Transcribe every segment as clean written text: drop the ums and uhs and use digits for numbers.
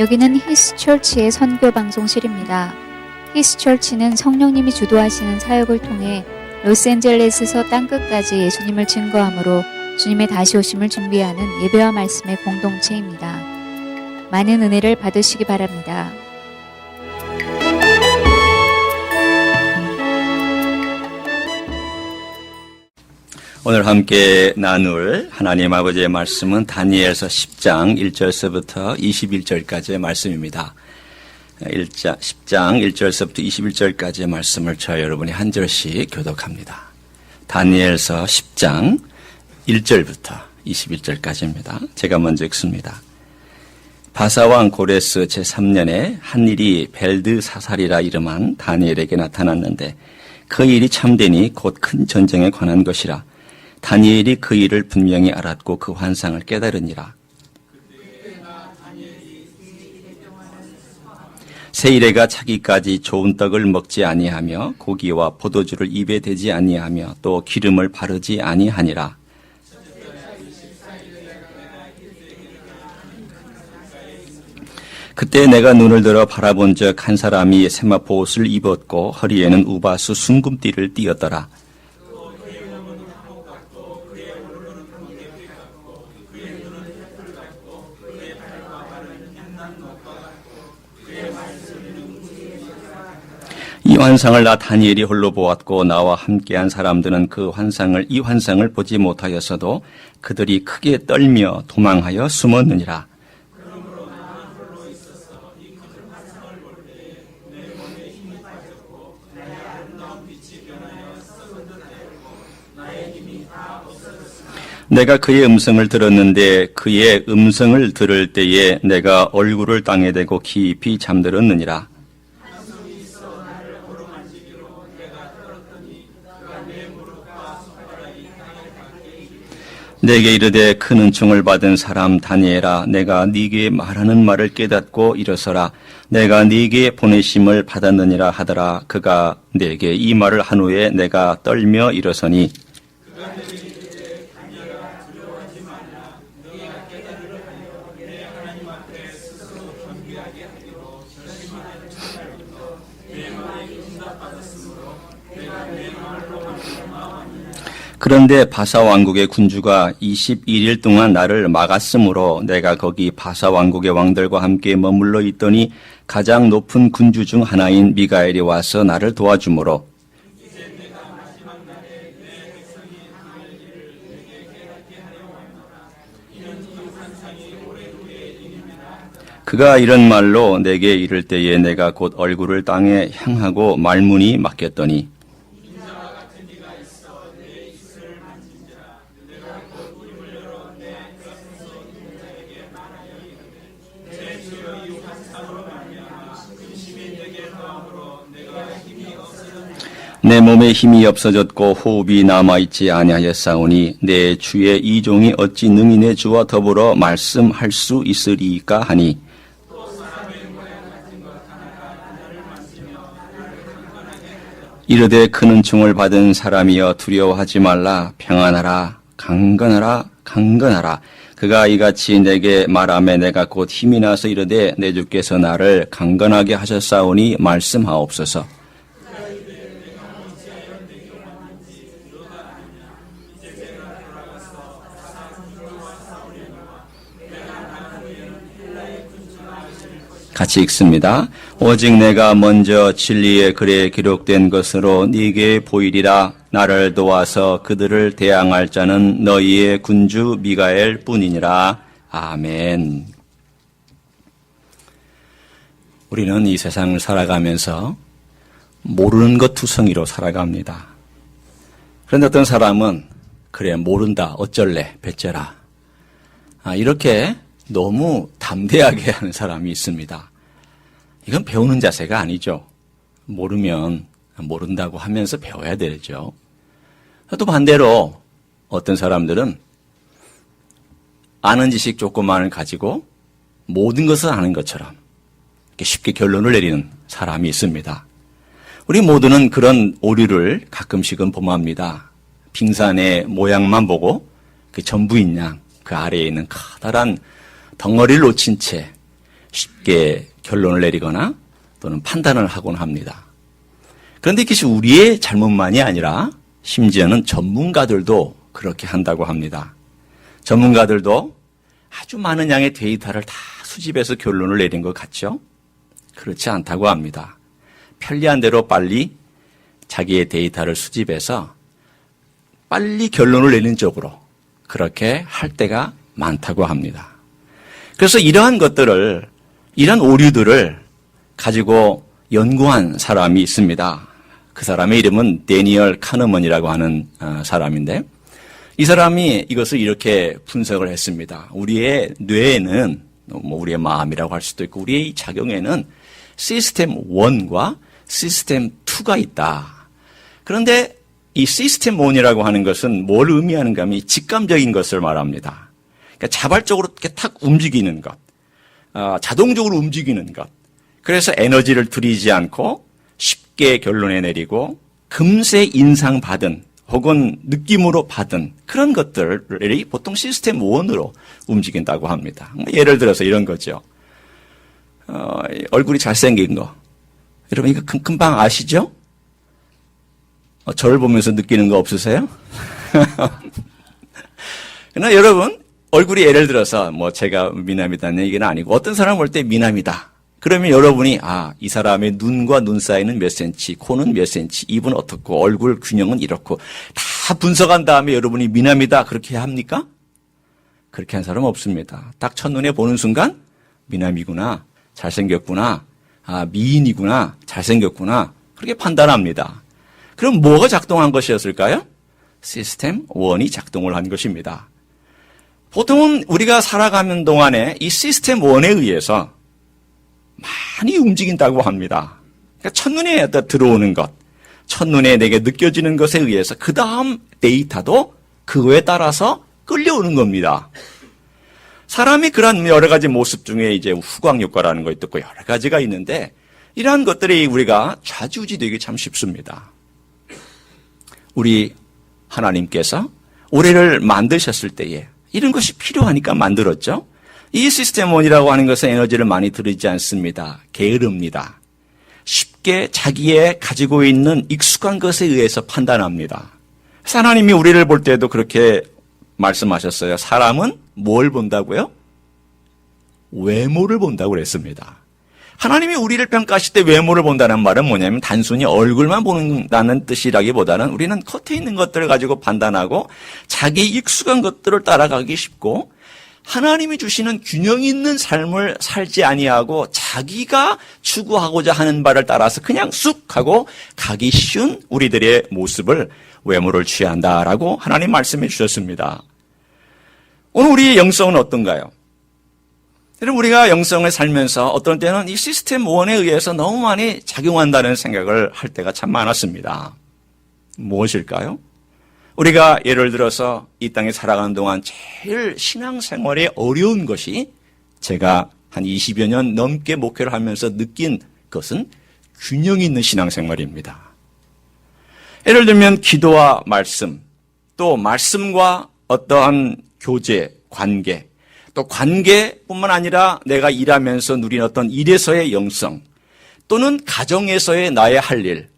여기는 히스처치의 선교 방송실입니다. 히스처치는 성령님이 주도하시는 사역을 통해 로스앤젤레스에서 땅끝까지 예수님을 증거함으로 주님의 다시 오심을 준비하는 예배와 말씀의 공동체입니다. 많은 은혜를 받으시기 바랍니다. 오늘 함께 나눌 하나님 아버지의 말씀은 다니엘서 10장 1절서부터 21절까지의 말씀입니다. 10장 1절서부터 21절까지의 말씀을 저와 여러분이 한 절씩 교독합니다. 다니엘서 10장 1절부터 21절까지입니다. 제가 먼저 읽습니다. 바사왕 고레스 제3년에 한 일이 벨드사살이라 이름한 다니엘에게 나타났는데 그 일이 참되니 곧 큰 전쟁에 관한 것이라. 다니엘이 그 일을 분명히 알았고 그 환상을 깨달으니라. 세일에가 차기까지 좋은 떡을 먹지 아니하며 고기와 포도주를 입에 대지 아니하며 또 기름을 바르지 아니하니라. 그때 내가 눈을 들어 바라본 적 한 사람이 세마포 옷을 입었고 허리에는 우바수 순금띠를 띠었더라. 이 환상을 나 다니엘이 홀로 보았고 나와 함께한 사람들은 이 환상을 보지 못하였어도 그들이 크게 떨며 도망하여 숨었느니라. 내가 그의 음성을 들었는데 그의 음성을 들을 때에 내가 얼굴을 땅에 대고 깊이 잠들었느니라. 내게 이르되 큰 은총을 받은 사람 다니엘아, 내가 네게 말하는 말을 깨닫고 일어서라. 내가 네게 보내심을 받았느니라 하더라. 그가 내게 이 말을 한 후에 내가 떨며 일어서니 그런데 바사 왕국의 군주가 21일 동안 나를 막았으므로 내가 거기 바사 왕국의 왕들과 함께 머물러 있더니 가장 높은 군주 중 하나인 미가엘이 와서 나를 도와주므로 그가 이런 말로 내게 이를 때에 내가 곧 얼굴을 땅에 향하고 말문이 막혔더니 내 몸에 힘이 없어졌고 호흡이 남아있지 아니하였사오니 내 주의 이 종이 어찌 능히 내 주와 더불어 말씀할 수 있으리까 하니 이르되 큰 은총을 받은 사람이여 두려워하지 말라. 평안하라. 강건하라. 강건하라. 그가 이같이 내게 말하매 내가 곧 힘이 나서 이르되 내 주께서 나를 강건하게 하셨사오니 말씀하옵소서. 같이 읽습니다. 오직 내가 먼저 진리의 글에 기록된 것으로 네게 보이리라. 나를 도와서 그들을 대항할 자는 너희의 군주 미가엘 뿐이니라. 아멘. 우리는 이 세상을 살아가면서 모르는 것 투성이로 살아갑니다. 그런데 어떤 사람은 그래 모른다 어쩔래 배째라 이렇게 너무 담대하게 하는 사람이 있습니다. 이건 배우는 자세가 아니죠. 모르면 모른다고 하면서 배워야 되죠. 또 반대로 어떤 사람들은 아는 지식 조금만을 가지고 모든 것을 아는 것처럼 이렇게 쉽게 결론을 내리는 사람이 있습니다. 우리 모두는 그런 오류를 가끔씩은 범합니다. 빙산의 모양만 보고 그 전부인 양, 그 아래에 있는 커다란 덩어리를 놓친 채 쉽게 결론을 내리거나 또는 판단을 하곤 합니다. 그런데 이것이 우리의 잘못만이 아니라 심지어는 전문가들도 그렇게 한다고 합니다. 전문가들도 아주 많은 양의 데이터를 다 수집해서 결론을 내린 것 같죠? 그렇지 않다고 합니다. 편리한 대로 빨리 자기의 데이터를 수집해서 빨리 결론을 내는 쪽으로 그렇게 할 때가 많다고 합니다. 그래서 이러한 것들을, 이러한 오류들을 가지고 연구한 사람이 있습니다. 그 사람의 이름은 데니얼 카너먼이라고 하는 사람인데, 이 사람이 이것을 이렇게 분석을 했습니다. 우리의 뇌에는, 우리의 마음이라고 할 수도 있고, 우리의 작용에는 시스템 1과 시스템 2가 있다. 그런데 이 시스템 1이라고 하는 것은 뭘 의미하는가 하면 직감적인 것을 말합니다. 그러니까 자발적으로 이렇게 탁 움직이는 것, 자동적으로 움직이는 것. 그래서 에너지를 들이지 않고 쉽게 결론에 내리고 금세 인상받은 혹은 느낌으로 받은 그런 것들이 보통 시스템 1으로 움직인다고 합니다. 예를 들어서 이런 거죠. 얼굴이 잘생긴 거. 여러분 이거 금방 아시죠? 저를 보면서 느끼는 거 없으세요? 그러나 여러분 얼굴이 예를 들어서 제가 미남이다는 얘기는 아니고 어떤 사람 볼 때 미남이다. 그러면 여러분이 이 사람의 눈과 눈 사이는 몇 센치, 코는 몇 센치, 입은 어떻고 얼굴 균형은 이렇고 다 분석한 다음에 여러분이 미남이다 그렇게 합니까? 그렇게 한 사람 없습니다. 딱 첫눈에 보는 순간 미남이구나, 잘생겼구나, 미인이구나, 잘생겼구나 그렇게 판단합니다. 그럼 뭐가 작동한 것이었을까요? 시스템 1이 작동을 한 것입니다. 보통은 우리가 살아가는 동안에 이 시스템 1에 의해서 많이 움직인다고 합니다. 그러니까 첫눈에 들어오는 것, 첫눈에 내게 느껴지는 것에 의해서 그 다음 데이터도 그거에 따라서 끌려오는 겁니다. 사람이 그런 여러 가지 모습 중에 이제 후광 효과라는 거 있고 여러 가지가 있는데 이러한 것들이 우리가 좌지우지되기 참 쉽습니다. 우리 하나님께서 우리를 만드셨을 때에 이런 것이 필요하니까 만들었죠. 이 시스템 1이라고 하는 것은 에너지를 많이 들이지 않습니다. 게으릅니다. 쉽게 자기의 가지고 있는 익숙한 것에 의해서 판단합니다. 하나님이 우리를 볼 때도 그렇게 말씀하셨어요. 사람은 뭘 본다고요? 외모를 본다고 그랬습니다. 하나님이 우리를 평가하실 때 외모를 본다는 말은 뭐냐면 단순히 얼굴만 본다는 뜻이라기보다는 우리는 겉에 있는 것들을 가지고 판단하고 자기 익숙한 것들을 따라가기 쉽고 하나님이 주시는 균형 있는 삶을 살지 아니하고 자기가 추구하고자 하는 바를 따라서 그냥 쑥 하고 가기 쉬운 우리들의 모습을 외모를 취한다라고 하나님 말씀해 주셨습니다. 오늘 우리의 영성은 어떤가요? 여러분 우리가 영성을 살면서 어떤 때는 이 시스템 1에 의해서 너무 많이 작용한다는 생각을 할 때가 참 많았습니다. 무엇일까요? 우리가 예를 들어서 이 땅에 살아가는 동안 제일 신앙생활에 어려운 것이 제가 한 20여 년 넘게 목회를 하면서 느낀 것은 균형 있는 신앙생활입니다. 예를 들면 기도와 말씀, 또 말씀과 어떠한 교제, 관계, 또 관계뿐만 아니라 내가 일하면서 누린 어떤 일에서의 영성, 또는 가정에서의 나의 할 일,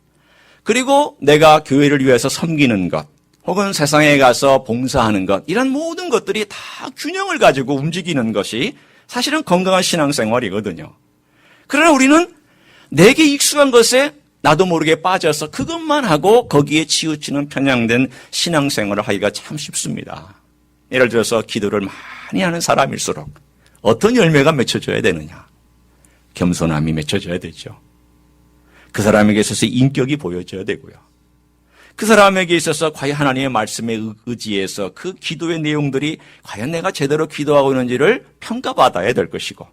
그리고 내가 교회를 위해서 섬기는 것, 혹은 세상에 가서 봉사하는 것, 이런 모든 것들이 다 균형을 가지고 움직이는 것이 사실은 건강한 신앙생활이거든요. 그러나 우리는 내게 익숙한 것에 나도 모르게 빠져서 그것만 하고 거기에 치우치는 편향된 신앙생활을 하기가 참 쉽습니다. 예를 들어서 기도를 많이 하는 사람일수록 어떤 열매가 맺혀져야 되느냐? 겸손함이 맺혀져야 되죠. 그 사람에게 있어서 인격이 보여져야 되고요. 그 사람에게 있어서 과연 하나님의 말씀에 의지해서 그 기도의 내용들이 과연 내가 제대로 기도하고 있는지를 평가받아야 될 것이고,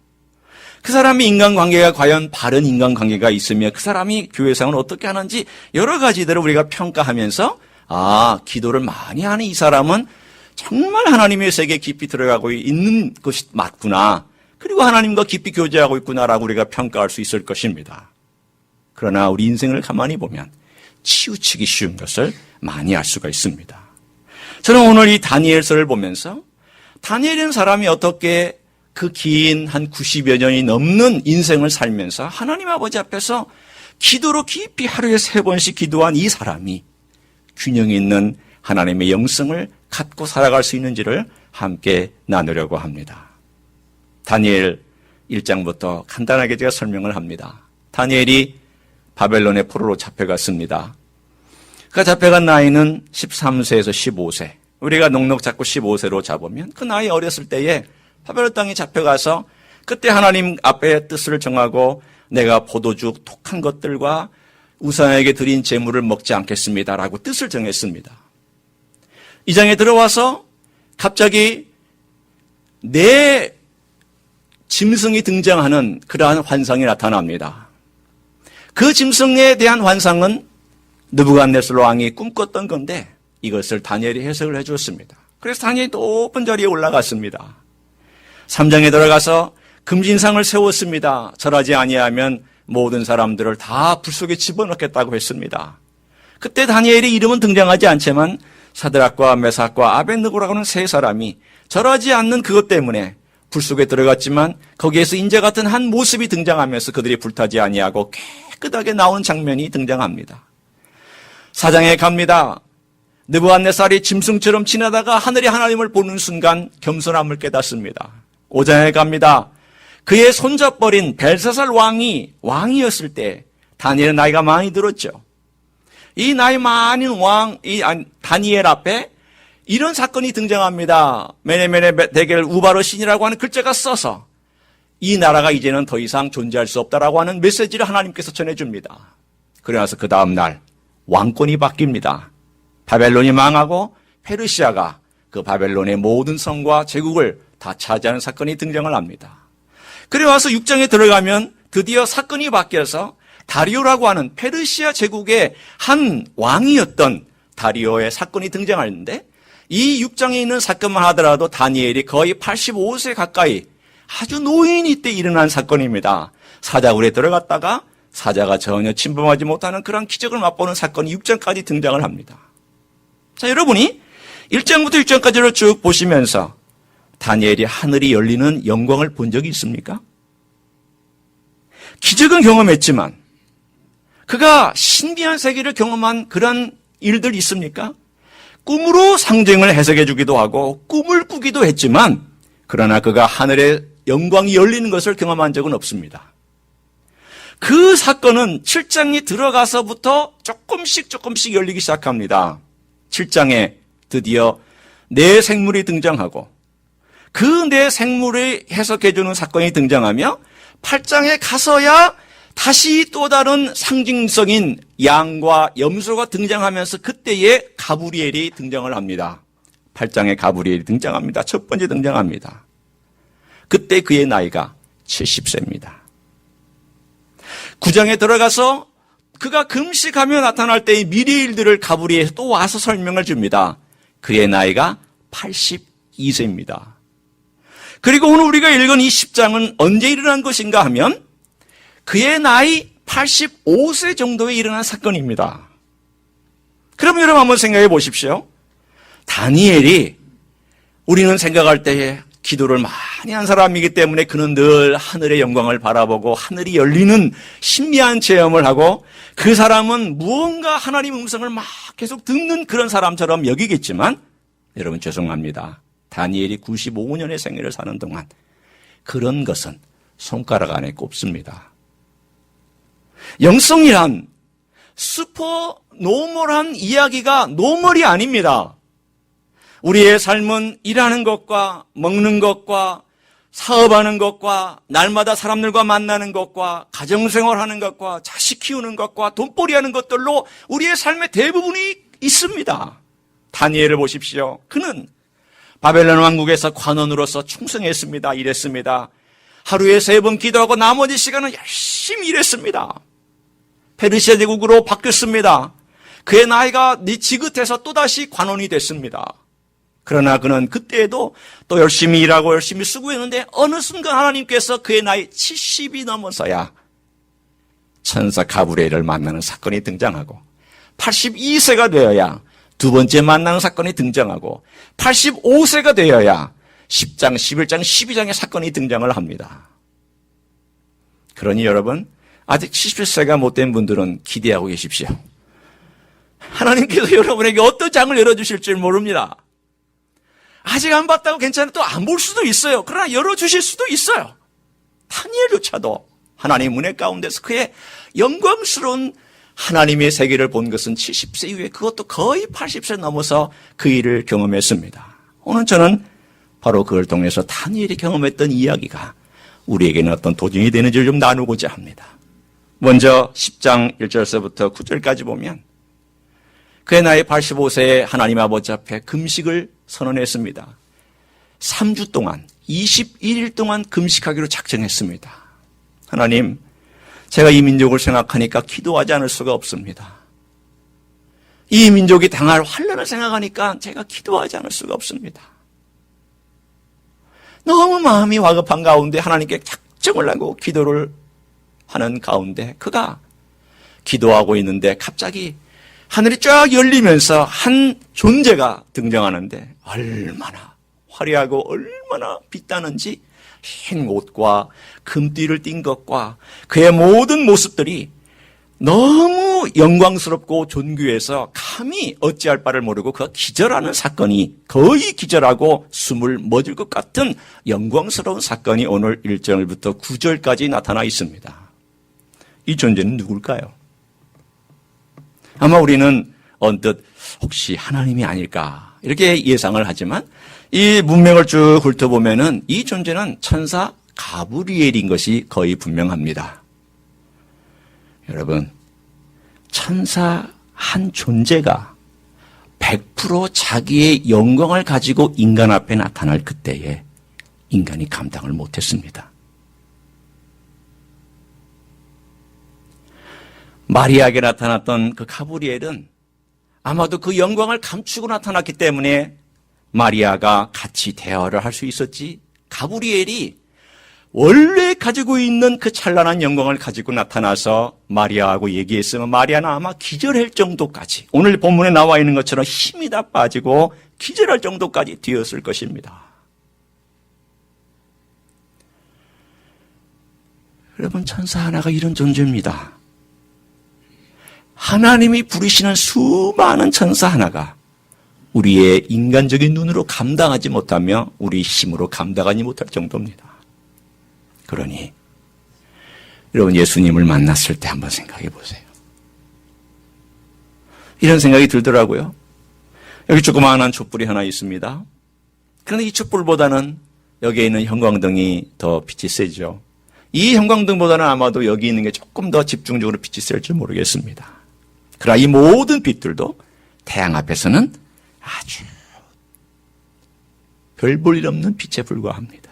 그 사람의 인간관계가 과연 바른 인간관계가 있으며 그 사람이 교회생활을 어떻게 하는지 여러 가지들을 우리가 평가하면서 기도를 많이 하는 이 사람은 정말 하나님의 세계에 깊이 들어가고 있는 것이 맞구나, 그리고 하나님과 깊이 교제하고 있구나라고 우리가 평가할 수 있을 것입니다. 그러나 우리 인생을 가만히 보면 치우치기 쉬운 것을 많이 알 수가 있습니다. 저는 오늘 이 다니엘서를 보면서 다니엘이라는 사람이 어떻게 그 긴 한 90여 년이 넘는 인생을 살면서 하나님 아버지 앞에서 기도로 깊이 하루에 3번씩 기도한 이 사람이 균형 있는 하나님의 영성을 갖고 살아갈 수 있는지를 함께 나누려고 합니다. 다니엘 1장부터 간단하게 제가 설명을 합니다. 다니엘이 바벨론의 포로로 잡혀갔습니다. 그가 잡혀간 나이는 13세에서 15세. 우리가 넉넉 잡고 15세로 잡으면 그 나이 어렸을 때에 바벨론 땅에 잡혀가서 그때 하나님 앞에 뜻을 정하고 내가 포도주 톡한 것들과 우상에게 드린 제물을 먹지 않겠습니다라고 뜻을 정했습니다. 이 장에 들어와서 갑자기 내 짐승이 등장하는 그러한 환상이 나타납니다. 그 짐승에 대한 환상은 느부갓네살 왕이 꿈꿨던 건데 이것을 다니엘이 해석을 해주었습니다. 그래서 다니엘이 높은 자리에 올라갔습니다. 3장에 들어가서 금신상을 세웠습니다. 절하지 아니하면 모든 사람들을 다 불 속에 집어넣겠다고 했습니다. 그때 다니엘의 이름은 등장하지 않지만 사드락과 메삭과 아벳느고라고 하는 3사람이 절하지 않는 그것 때문에 불 속에 들어갔지만 거기에서 인자 같은 한 모습이 등장하면서 그들이 불타지 아니하고 깨끗하게 나오는 장면이 등장합니다. 4장에 갑니다. 느부갓네살이 짐승처럼 지나다가 하늘의 하나님을 보는 순간 겸손함을 깨닫습니다. 5장에 갑니다. 그의 손잡버린 벨사살 왕이 왕이었을 때 다니엘은 나이가 많이 들었죠. 이 나이 많은 왕, 다니엘 앞에 이런 사건이 등장합니다. 메네메네 데겔 우바르 신이라고 하는 글자가 써서 이 나라가 이제는 더 이상 존재할 수 없다라고 하는 메시지를 하나님께서 전해줍니다. 그러나서 그 다음 날 왕권이 바뀝니다. 바벨론이 망하고 페르시아가 그 바벨론의 모든 성과 제국을 다 차지하는 사건이 등장을 합니다. 그래 와서 6장에 들어가면 드디어 사건이 바뀌어서 다리오라고 하는 페르시아 제국의 한 왕이었던 다리오의 사건이 등장하는데 이 6장에 있는 사건만 하더라도 다니엘이 거의 85세 가까이 아주 노인이 때 일어난 사건입니다. 사자굴에 들어갔다가 사자가 전혀 침범하지 못하는 그런 기적을 맛보는 사건이 6장까지 등장을 합니다. 자, 여러분이 1장부터 6장까지를 쭉 보시면서 다니엘이 하늘이 열리는 영광을 본 적이 있습니까? 기적은 경험했지만 그가 신비한 세계를 경험한 그런 일들 있습니까? 꿈으로 상징을 해석해 주기도 하고 꿈을 꾸기도 했지만 그러나 그가 하늘의 영광이 열리는 것을 경험한 적은 없습니다. 그 사건은 7장이 들어가서부터 조금씩 열리기 시작합니다. 7장에 드디어 내 생물이 등장하고 그 내 생물을 해석해 주는 사건이 등장하며 8장에 가서야 다시 또 다른 상징성인 양과 염소가 등장하면서 그때에 가브리엘이 등장을 합니다. 8장에 가브리엘이 등장합니다. 첫 번째 등장합니다. 그때 그의 나이가 70세입니다. 9장에 들어가서 그가 금식하며 나타날 때의 미래 일들을 가브리엘이 또 와서 설명을 줍니다. 그의 나이가 82세입니다. 그리고 오늘 우리가 읽은 이 10장은 언제 일어난 것인가 하면 그의 나이 85세 정도에 일어난 사건입니다. 그럼 여러분 한번 생각해 보십시오. 다니엘이 우리는 생각할 때에 기도를 많이 한 사람이기 때문에 그는 늘 하늘의 영광을 바라보고 하늘이 열리는 신비한 체험을 하고 그 사람은 무언가 하나님의 음성을 막 계속 듣는 그런 사람처럼 여기겠지만 여러분 죄송합니다. 다니엘이 95년의 생애를 사는 동안 그런 것은 손가락 안에 꼽습니다. 영성이란 슈퍼 노멀한 이야기가 노멀이 아닙니다. 우리의 삶은 일하는 것과 먹는 것과 사업하는 것과 날마다 사람들과 만나는 것과 가정생활하는 것과 자식 키우는 것과 돈벌이하는 것들로 우리의 삶의 대부분이 있습니다. 다니엘을 보십시오. 그는 바벨론 왕국에서 관원으로서 충성했습니다. 일했습니다. 하루에 3번 기도하고 나머지 시간은 열심히 일했습니다. 페르시아 제국으로 바뀌었습니다. 그의 나이가 지긋해서 또다시 관원이 됐습니다. 그러나 그는 그때에도 또 열심히 일하고 열심히 수고했는데 어느 순간 하나님께서 그의 나이 70이 넘어서야 천사 가브리엘을 만나는 사건이 등장하고 82세가 되어야 두 번째 만나는 사건이 등장하고 85세가 되어야 10장, 11장, 12장의 사건이 등장을 합니다. 그러니 여러분, 아직 70세가 못된 분들은 기대하고 계십시오. 하나님께서 여러분에게 어떤 장을 열어주실지 모릅니다. 아직 안 봤다고 괜찮아요. 또 안 볼 수도 있어요. 그러나 열어주실 수도 있어요. 다니엘조차도 하나님 은혜 가운데서 그의 영광스러운 하나님의 세계를 본 것은 70세 이후에 그것도 거의 80세 넘어서 그 일을 경험했습니다. 오늘 저는 바로 그걸 통해서 다니엘이 경험했던 이야기가 우리에게는 어떤 도전이 되는지를 좀 나누고자 합니다. 먼저 10장 1절서부터 9절까지 보면 그의 나이 85세에 하나님 아버지 앞에 금식을 선언했습니다. 3주 동안 21일 동안 금식하기로 작정했습니다. 하나님, 제가 이 민족을 생각하니까 기도하지 않을 수가 없습니다. 이 민족이 당할 환난을 생각하니까 제가 기도하지 않을 수가 없습니다. 너무 마음이 와급한 가운데 하나님께 작정을 하고 기도를 하는 가운데 그가 기도하고 있는데 갑자기 하늘이 쫙 열리면서 한 존재가 등장하는데 얼마나 화려하고 얼마나 빛나는지 흰 옷과 금띠를 띤 것과 그의 모든 모습들이 너무 영광스럽고 존귀해서 감히 어찌할 바를 모르고 그가 기절하는 사건이 거의 기절하고 숨을 멎을 것 같은 영광스러운 사건이 오늘 1절부터 9절까지 나타나 있습니다. 이 존재는 누굴까요? 아마 우리는 언뜻 혹시 하나님이 아닐까 이렇게 예상을 하지만 이 문맥을 쭉 훑어보면은 이 존재는 천사 가브리엘인 것이 거의 분명합니다. 여러분, 천사 한 존재가 100% 자기의 영광을 가지고 인간 앞에 나타날 그때에 인간이 감당을 못했습니다. 마리아에게 나타났던 그 가브리엘은 아마도 그 영광을 감추고 나타났기 때문에 마리아가 같이 대화를 할 수 있었지, 가브리엘이 원래 가지고 있는 그 찬란한 영광을 가지고 나타나서 마리아하고 얘기했으면 마리아는 아마 기절할 정도까지, 오늘 본문에 나와 있는 것처럼 힘이 다 빠지고 기절할 정도까지 되었을 것입니다. 여러분, 천사 하나가 이런 존재입니다. 하나님이 부르시는 수많은 천사 하나가 우리의 인간적인 눈으로 감당하지 못하며 우리 힘으로 감당하지 못할 정도입니다. 그러니 여러분, 예수님을 만났을 때 한번 생각해 보세요. 이런 생각이 들더라고요. 여기 조그마한 촛불이 하나 있습니다. 그런데 이 촛불보다는 여기에 있는 형광등이 더 빛이 세죠. 이 형광등보다는 아마도 여기 있는 게 조금 더 집중적으로 빛이 셀지 모르겠습니다. 그러나 이 모든 빛들도 태양 앞에서는 아주 별 볼 일 없는 빛에 불과합니다.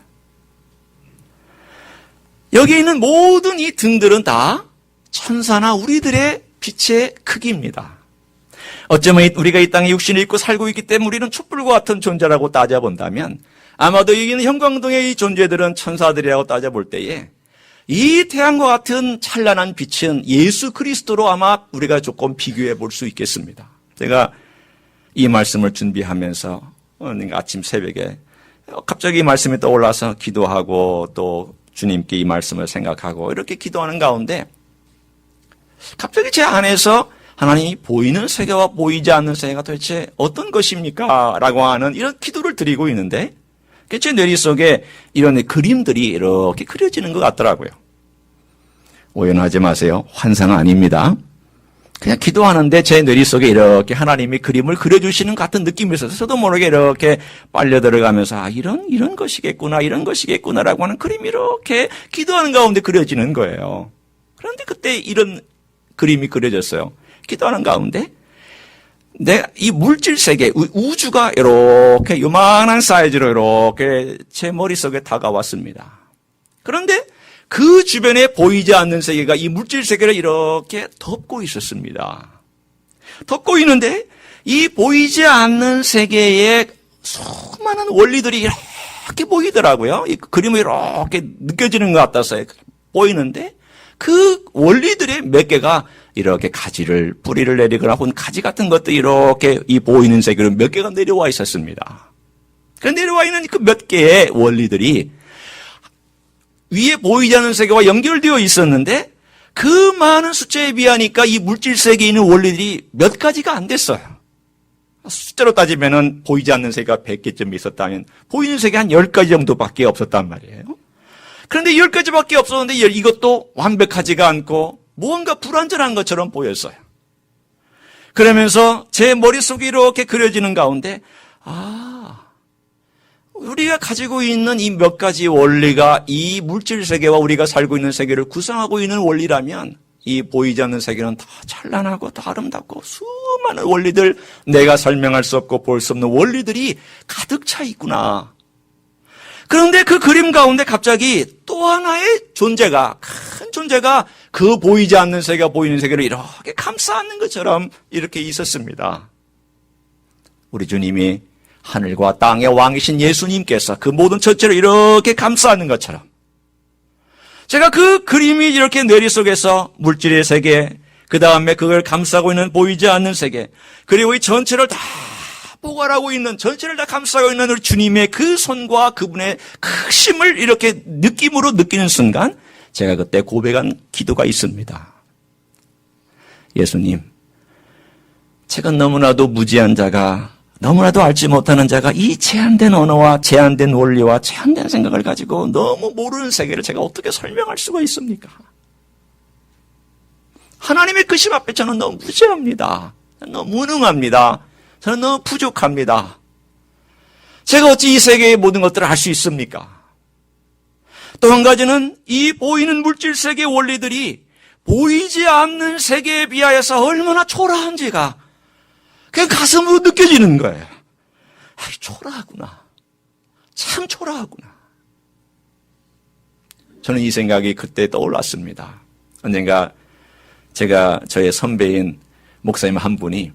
여기 있는 모든 이 등들은 다 천사나 우리들의 빛의 크기입니다. 어쩌면 우리가 이 땅에 육신을 입고 살고 있기 때문에 우리는 촛불과 같은 존재라고 따져본다면 아마도 여기 있는 형광등의 이 존재들은 천사들이라고 따져볼 때에 이 태양과 같은 찬란한 빛은 예수 그리스도로 아마 우리가 조금 비교해 볼 수 있겠습니다. 제가 이 말씀을 준비하면서 아침 새벽에 갑자기 이 말씀이 떠올라서 기도하고 또 주님께 이 말씀을 생각하고 이렇게 기도하는 가운데 갑자기 제 안에서 하나님이 보이는 세계와 보이지 않는 세계가 도대체 어떤 것입니까? 라고 하는 이런 기도를 드리고 있는데 제 뇌리 속에 이런 그림들이 이렇게 그려지는 것 같더라고요. 오해하지 마세요. 환상 아닙니다. 그냥 기도하는데 제 뇌리 속에 이렇게 하나님이 그림을 그려주시는 같은 느낌이 있어서 저도 모르게 이렇게 빨려 들어가면서 이런 것이겠구나, 이런 것이겠구나라고 하는 그림이 이렇게 기도하는 가운데 그려지는 거예요. 그런데 그때 이런 그림이 그려졌어요. 기도하는 가운데 이 물질 세계, 우주가 이렇게 요만한 사이즈로 이렇게 제 머릿속에 다가왔습니다. 그런데 그 주변에 보이지 않는 세계가 이 물질 세계를 이렇게 덮고 있었습니다. 덮고 있는데 이 보이지 않는 세계에 수많은 원리들이 이렇게 보이더라고요. 이 그림이 이렇게 느껴지는 것 같아서 보이는데 그 원리들의 몇 개가 이렇게 뿌리를 내리거나 혹은 가지 같은 것도 이렇게 이 보이는 세계로 몇 개가 내려와 있었습니다. 그 내려와 있는 그 몇 개의 원리들이 위에 보이지 않는 세계와 연결되어 있었는데 그 많은 숫자에 비하니까 이 물질 세계에 있는 원리들이 몇 가지가 안 됐어요. 숫자로 따지면은 보이지 않는 세계가 100개쯤 있었다면 보이는 세계 한 10가지 정도밖에 없었단 말이에요. 그런데 10가지밖에 없었는데 이것도 완벽하지가 않고 무언가 불완전한 것처럼 보였어요. 그러면서 제 머릿속에 이렇게 그려지는 가운데 우리가 가지고 있는 이 몇 가지 원리가 이 물질 세계와 우리가 살고 있는 세계를 구성하고 있는 원리라면 이 보이지 않는 세계는 더 찬란하고 더 아름답고 수많은 원리들, 내가 설명할 수 없고 볼 수 없는 원리들이 가득 차 있구나. 그런데 그 그림 가운데 갑자기 또 하나의 존재가, 큰 존재가 그 보이지 않는 세계가 보이는 세계를 이렇게 감싸 안는 것처럼 이렇게 있었습니다. 우리 주님이 하늘과 땅의 왕이신 예수님께서 그 모든 전체를 이렇게 감싸 안는 것처럼 제가 그 그림이 이렇게 뇌리 속에서 물질의 세계, 그 다음에 그걸 감싸고 있는 보이지 않는 세계, 그리고 이 전체를 다 보관하고 있는, 전체를 다 감싸고 있는 우리 주님의 그 손과 그분의 크심을 이렇게 느낌으로 느끼는 순간 제가 그때 고백한 기도가 있습니다. 예수님, 제가 너무나도 무지한 자가, 너무나도 알지 못하는 자가 이 제한된 언어와 제한된 원리와 제한된 생각을 가지고 너무 모르는 세계를 제가 어떻게 설명할 수가 있습니까? 하나님의 크심 앞에 저는 너무 무지합니다. 너무 무능합니다. 저는 너무 부족합니다. 제가 어찌 이 세계의 모든 것들을 알 수 있습니까? 또 한 가지는 이 보이는 물질 세계의 원리들이 보이지 않는 세계에 비하여서 얼마나 초라한지가 그냥 가슴으로 느껴지는 거예요. 초라하구나. 참 초라하구나. 저는 이 생각이 그때 떠올랐습니다. 언젠가 제가 저의 선배인 목사님 한 분이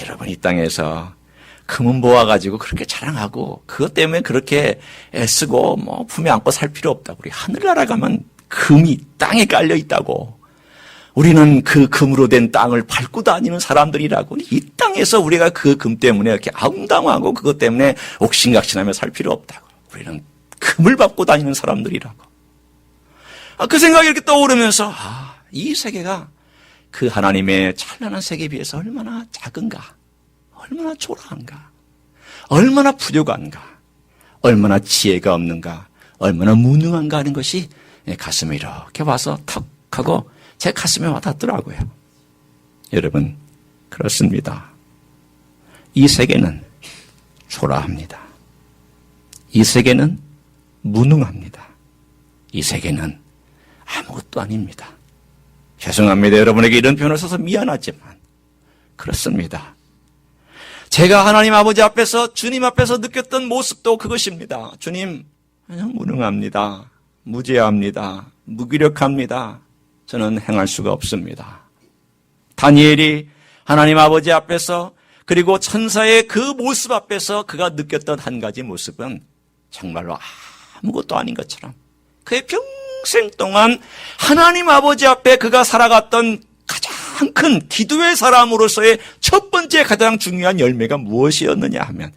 여러분 이 땅에서 금은 모아가지고 그렇게 자랑하고 그것 때문에 그렇게 애쓰고 뭐 품에 안고 살 필요 없다고. 우리 하늘나라 가면 금이 땅에 깔려 있다고. 우리는 그 금으로 된 땅을 밟고 다니는 사람들이라고. 이 땅에서 우리가 그 금 때문에 이렇게 아웅다웅하고 그것 때문에 옥신각신하며 살 필요 없다고. 우리는 금을 밟고 다니는 사람들이라고. 그 생각이 이렇게 떠오르면서 이 세계가 그 하나님의 찬란한 세계에 비해서 얼마나 작은가, 얼마나 초라한가, 얼마나 부족한가, 얼마나 지혜가 없는가, 얼마나 무능한가 하는 것이 가슴에 이렇게 와서 턱 하고 제 가슴에 와닿더라고요. 여러분, 그렇습니다. 이 세계는 초라합니다. 이 세계는 무능합니다. 이 세계는 아무것도 아닙니다. 죄송합니다. 여러분에게 이런 표현을 써서 미안하지만 그렇습니다. 제가 하나님 아버지 앞에서, 주님 앞에서 느꼈던 모습도 그것입니다. 주님, 그냥 무능합니다. 무죄합니다. 무기력합니다. 저는 행할 수가 없습니다. 다니엘이 하나님 아버지 앞에서, 그리고 천사의 그 모습 앞에서 그가 느꼈던 한 가지 모습은 정말로 아무것도 아닌 것처럼 그의 평생 동안 하나님 아버지 앞에 그가 살아갔던 가장 큰 기도의 사람으로서의 첫 번째 가장 중요한 열매가 무엇이었느냐 하면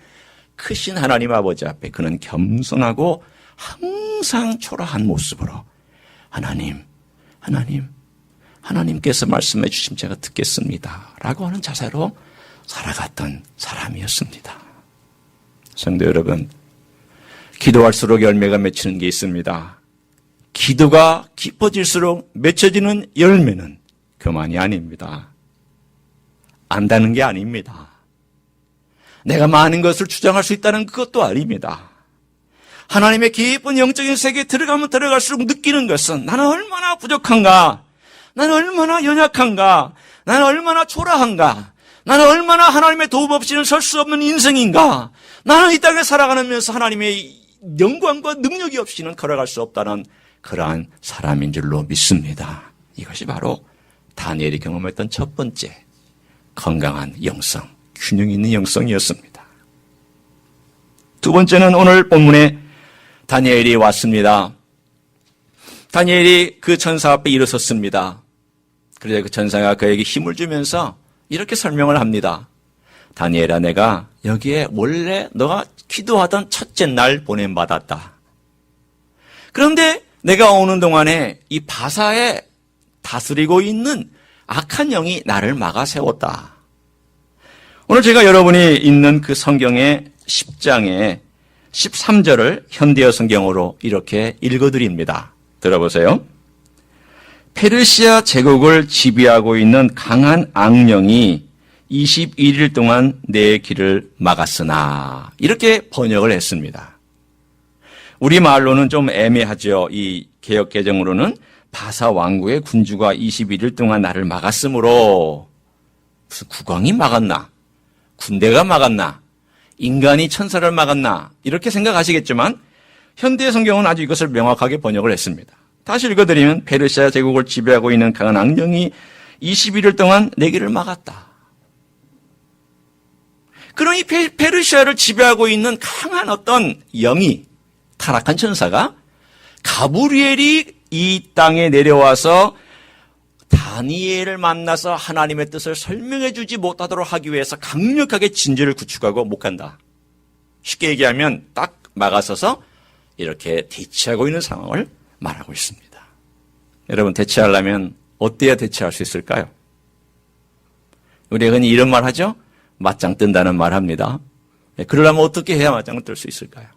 크신 하나님 아버지 앞에 그는 겸손하고 항상 초라한 모습으로 하나님께서 말씀해 주심 제가 듣겠습니다 라고 하는 자세로 살아갔던 사람이었습니다. 성도 여러분, 기도할수록 열매가 맺히는 게 있습니다. 기도가 깊어질수록 맺혀지는 열매는 교만이 아닙니다. 안다는 게 아닙니다. 내가 많은 것을 주장할 수 있다는 그것도 아닙니다. 하나님의 깊은 영적인 세계에 들어가면 들어갈수록 느끼는 것은 나는 얼마나 부족한가, 나는 얼마나 연약한가, 나는 얼마나 초라한가, 나는 얼마나 하나님의 도움 없이는 설 수 없는 인생인가, 나는 이 땅에 살아가면서 하나님의 영광과 능력이 없이는 걸어갈 수 없다는 그러한 사람인 줄로 믿습니다. 이것이 바로 다니엘이 경험했던 첫 번째 건강한 영성, 균형 있는 영성이었습니다. 두 번째는 오늘 본문에 다니엘이 왔습니다. 다니엘이 그 천사 앞에 일어섰습니다. 그래서 그 천사가 그에게 힘을 주면서 이렇게 설명을 합니다. 다니엘아, 내가 여기에 원래 너가 기도하던 첫째 날 보냄받았다. 그런데 내가 오는 동안에 이 바사에 다스리고 있는 악한 영이 나를 막아 세웠다. 오늘 제가 여러분이 있는 그 성경의 10장의 13절을 현대어 성경으로 이렇게 읽어드립니다. 들어보세요. 페르시아 제국을 지배하고 있는 강한 악령이 21일 동안 내 길을 막았으나, 이렇게 번역을 했습니다. 우리말로는 좀 애매하죠. 이 개역 개정으로는 바사 왕국의 군주가 21일 동안 나를 막았으므로, 무슨 국왕이 막았나? 군대가 막았나? 인간이 천사를 막았나? 이렇게 생각하시겠지만 현대 성경은 아주 이것을 명확하게 번역을 했습니다. 다시 읽어드리면 페르시아 제국을 지배하고 있는 강한 악령이 21일 동안 내 길을 막았다. 그러니 페르시아를 지배하고 있는 강한 어떤 영이, 타락한 천사가 가브리엘이 이 땅에 내려와서 다니엘을 만나서 하나님의 뜻을 설명해 주지 못하도록 하기 위해서 강력하게 진지를 구축하고 못 간다. 쉽게 얘기하면 딱 막아서서 이렇게 대치하고 있는 상황을 말하고 있습니다. 여러분, 대치하려면 어때야 대치할 수 있을까요? 우리가 흔히 이런 말 하죠? 맞짱 뜬다는 말 합니다. 그러려면 어떻게 해야 맞짱을 뜰 수 있을까요?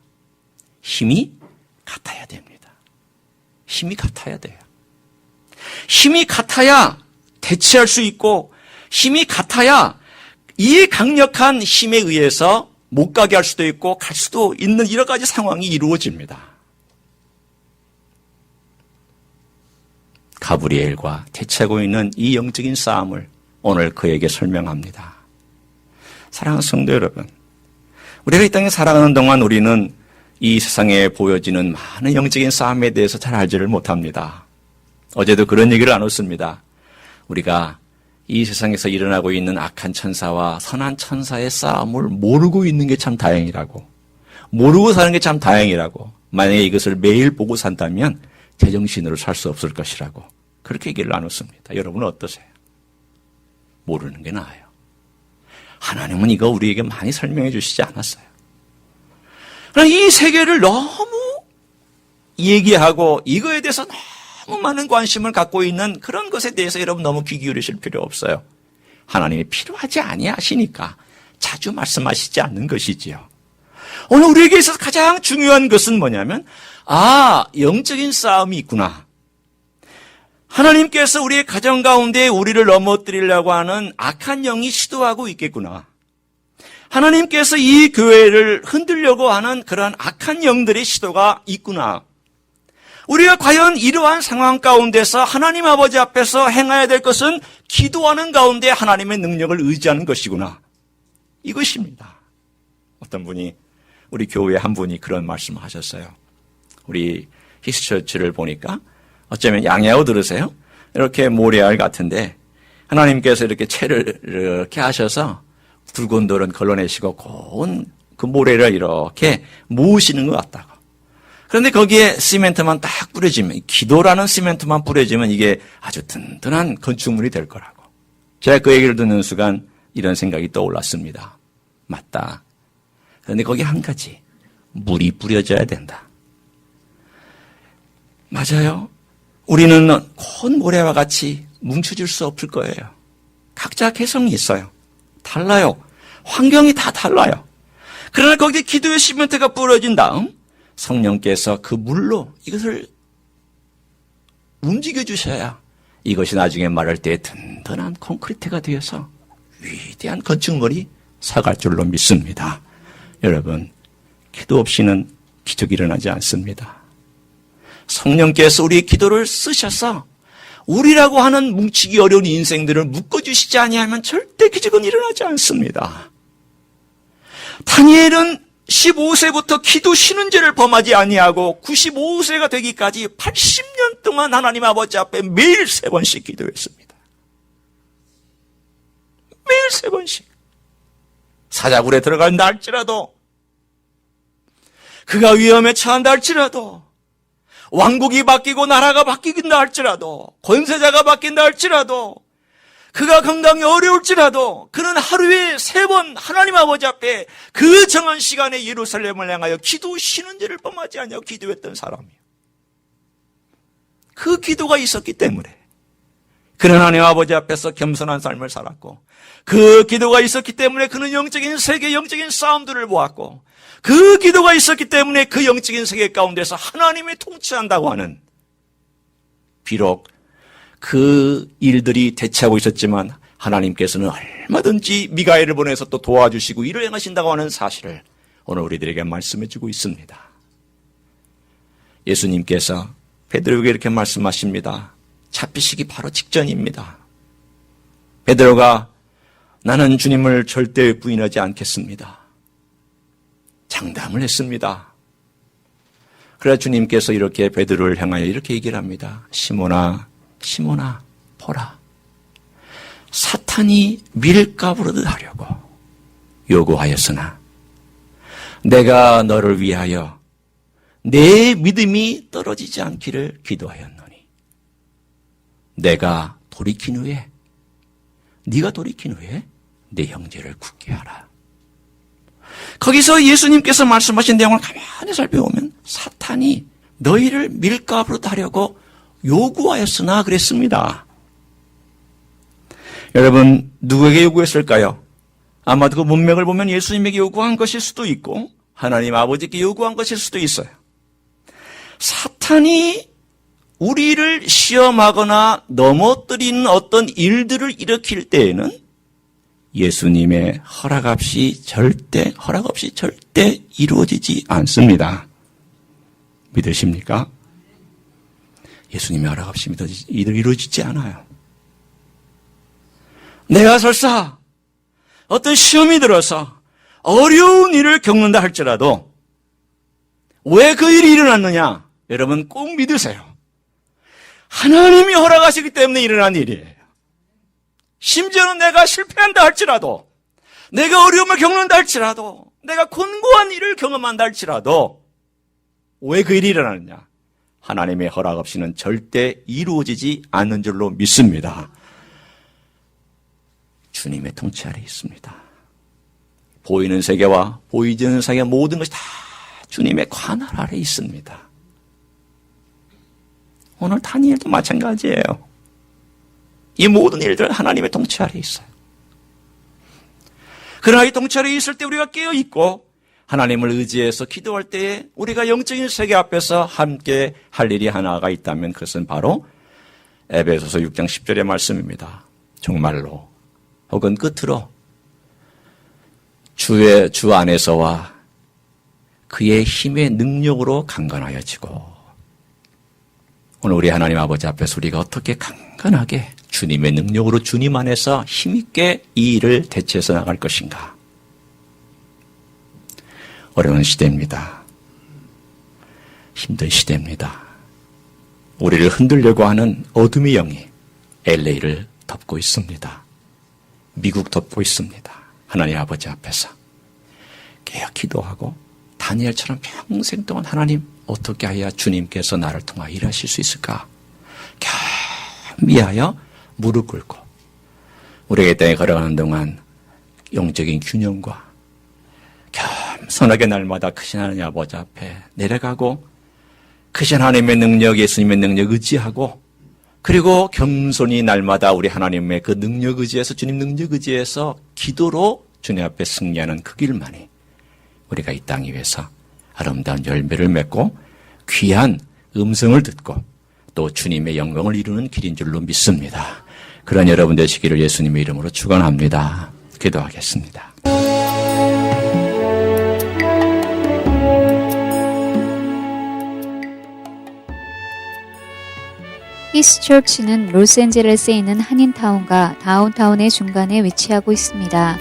힘이 같아야 됩니다. 힘이 같아야 돼요. 힘이 같아야 대치할 수 있고, 힘이 같아야 이 강력한 힘에 의해서 못 가게 할 수도 있고 갈 수도 있는 여러 가지 상황이 이루어집니다. 가브리엘과 대치하고 있는 이 영적인 싸움을 오늘 그에게 설명합니다. 사랑하는 성도 여러분, 우리가 이 땅에 살아가는 동안 우리는 이 세상에 보여지는 많은 영적인 싸움에 대해서 잘 알지를 못합니다. 어제도 그런 얘기를 나눴습니다. 우리가 이 세상에서 일어나고 있는 악한 천사와 선한 천사의 싸움을 모르고 있는 게 참 다행이라고, 모르고 사는 게 참 다행이라고, 만약에 이것을 매일 보고 산다면 제정신으로 살 수 없을 것이라고, 그렇게 얘기를 나눴습니다. 여러분은 어떠세요? 모르는 게 나아요. 하나님은 이거 우리에게 많이 설명해 주시지 않았어요. 그러나 이 세계를 너무 얘기하고 이거에 대해서 너무 많은 관심을 갖고 있는 그런 것에 대해서 여러분 너무 귀 기울이실 필요 없어요. 하나님이 필요하지 아니하시니까 자주 말씀하시지 않는 것이지요. 오늘 우리에게 있어서 가장 중요한 것은 뭐냐면, 영적인 싸움이 있구나. 하나님께서 우리의 가정 가운데 우리를 넘어뜨리려고 하는 악한 영이 시도하고 있겠구나. 하나님께서 이 교회를 흔들려고 하는 그런 악한 영들의 시도가 있구나. 우리가 과연 이러한 상황 가운데서 하나님 아버지 앞에서 행해야 될 것은 기도하는 가운데 하나님의 능력을 의지하는 것이구나. 이것입니다. 어떤 분이, 우리 교회 한 분이 그런 말씀을 하셨어요. 우리 히스처치를 보니까 어쩌면 양해하고 들으세요. 이렇게 모래알 같은데 하나님께서 이렇게 채를 이렇게 하셔서 붉은 돌은 걸러내시고 고운 그 모래를 이렇게 모으시는 것 같다고. 그런데 거기에 시멘트만 딱 뿌려지면, 기도라는 시멘트만 뿌려지면 이게 아주 든든한 건축물이 될 거라고. 제가 그 얘기를 듣는 순간 이런 생각이 떠올랐습니다. 맞다. 그런데 거기 한 가지, 물이 뿌려져야 된다. 맞아요. 우리는 콘 모래와 같이 뭉쳐질 수 없을 거예요. 각자 개성이 있어요. 달라요. 환경이 다 달라요. 그러나 거기에 기도의 시멘트가 뿌려진 다음 성령께서 그 물로 이것을 움직여 주셔야 이것이 나중에 말할 때 든든한 콘크리트가 되어서 위대한 건축물이 서갈 줄로 믿습니다. 여러분, 기도 없이는 기적이 일어나지 않습니다. 성령께서 우리의 기도를 쓰셔서 우리라고 하는 뭉치기 어려운 인생들을 묶어주시지 아니하면 절대 기적은 일어나지 않습니다. 다니엘은 15세부터 기도 쉬는 죄를 범하지 아니하고 95세가 되기까지 80년 동안 하나님 아버지 앞에 매일 3번씩 기도했습니다. 매일 3번씩. 사자굴에 들어간다 할지라도, 그가 위험에 처한다 할지라도, 왕국이 바뀌고 나라가 바뀐다 할지라도, 권세자가 바뀐다 할지라도, 그가 건강이 어려울지라도 그는 하루에 3번 하나님 아버지 앞에 그 정한 시간에 예루살렘을 향하여 기도 쉬는 죄를 범하지 않냐고 기도했던 사람이에요. 그 기도가 있었기 때문에 그는 하나님 아버지 앞에서 겸손한 삶을 살았고, 그 기도가 있었기 때문에 그는 영적인 세계, 영적인 싸움들을 보았고, 그 기도가 있었기 때문에 그 영적인 세계 가운데서 하나님이 통치한다고 하는, 비록 그 일들이 대치하고 있었지만 하나님께서는 얼마든지 미가엘을 보내서 또 도와주시고 일을 행하신다고 하는 사실을 오늘 우리들에게 말씀해 주고 있습니다. 예수님께서 베드로에게 이렇게 말씀하십니다. 잡히시기 바로 직전입니다. 베드로가 나는 주님을 절대 부인하지 않겠습니다. 장담을 했습니다. 그래서 주님께서 이렇게 베드로를 향하여 이렇게 얘기를 합니다. 시몬아, 시몬아, 보라. 사탄이 밀가부르듯 하려고 요구하였으나 내가 너를 위하여 내 믿음이 떨어지지 않기를 기도하였노니 내가 돌이킨 후에, 네가 돌이킨 후에 내 형제를 굳게 하라. 거기서 예수님께서 말씀하신 내용을 가만히 살펴보면 사탄이 너희를 밀가부르듯 하려고 요구하였으나 그랬습니다. 여러분, 누구에게 요구했을까요? 아마도 그 문맥을 보면 예수님에게 요구한 것일 수도 있고 하나님 아버지께 요구한 것일 수도 있어요. 사탄이 우리를 시험하거나 넘어뜨리는 어떤 일들을 일으킬 때에는 예수님의 허락 없이 절대 이루어지지 않습니다. 믿으십니까? 예수님의 허락 없이 이루어지지 않아요. 내가 설사 어떤 시험이 들어서 어려운 일을 겪는다 할지라도 왜 그 일이 일어났느냐? 여러분 꼭 믿으세요. 하나님이 허락하시기 때문에 일어난 일이에요. 심지어는 내가 실패한다 할지라도, 내가 어려움을 겪는다 할지라도, 내가 곤고한 일을 경험한다 할지라도 왜 그 일이 일어나느냐? 하나님의 허락 없이는 절대 이루어지지 않는 줄로 믿습니다. 주님의 통치 아래 있습니다. 보이는 세계와 보이지 않는 세계 모든 것이 다 주님의 관할 아래 있습니다. 오늘 다니엘도 마찬가지예요. 이 모든 일들은 하나님의 통치 아래 있어요. 그러나 이 통치 아래 있을 때 우리가 깨어있고 하나님을 의지해서 기도할 때에 우리가 영적인 세계 앞에서 함께 할 일이 하나가 있다면 그것은 바로 에베소서 6장 10절의 말씀입니다. 정말로 혹은 끝으로 주 안에서와 그의 힘의 능력으로 강건하여지고, 오늘 우리 하나님 아버지 앞에서 우리가 어떻게 강건하게 주님의 능력으로 주님 안에서 힘있게 이 일을 대체해서 나갈 것인가. 어려운 시대입니다. 힘든 시대입니다. 우리를 흔들려고 하는 어둠의 영이 LA를 덮고 있습니다. 미국 덮고 있습니다. 하나님 아버지 앞에서 깨어 기도하고 다니엘처럼 평생 동안 하나님 어떻게 해야 주님께서 나를 통하여 일하실 수 있을까? 겸미하여 무릎 꿇고 우리의 땅에 걸어가는 동안 영적인 균형과 겸손하게 날마다 크신 하나님 아버지 앞에 내려가고 크신 하나님의 능력, 예수님의 능력 의지하고, 그리고 겸손히 날마다 우리 하나님의 그 능력 의지에서, 주님 능력 의지에서 기도로 주님 앞에 승리하는 그 길만이 우리가 이 땅 위에서 아름다운 열매를 맺고 귀한 음성을 듣고 또 주님의 영광을 이루는 길인 줄로 믿습니다. 그런 여러분 되시기를 예수님의 이름으로 축원합니다. 기도하겠습니다. 히스처치는 로스앤젤레스에 있는 한인타운과 다운타운의 중간에 위치하고 있습니다.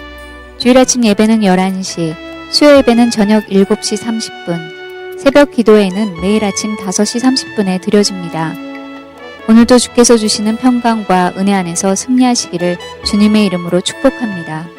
주일 아침 예배는 11시, 수요 예배는 저녁 7시 30분, 새벽 기도회는 매일 아침 5시 30분에 드려집니다. 오늘도 주께서 주시는 평강과 은혜 안에서 승리하시기를 주님의 이름으로 축복합니다.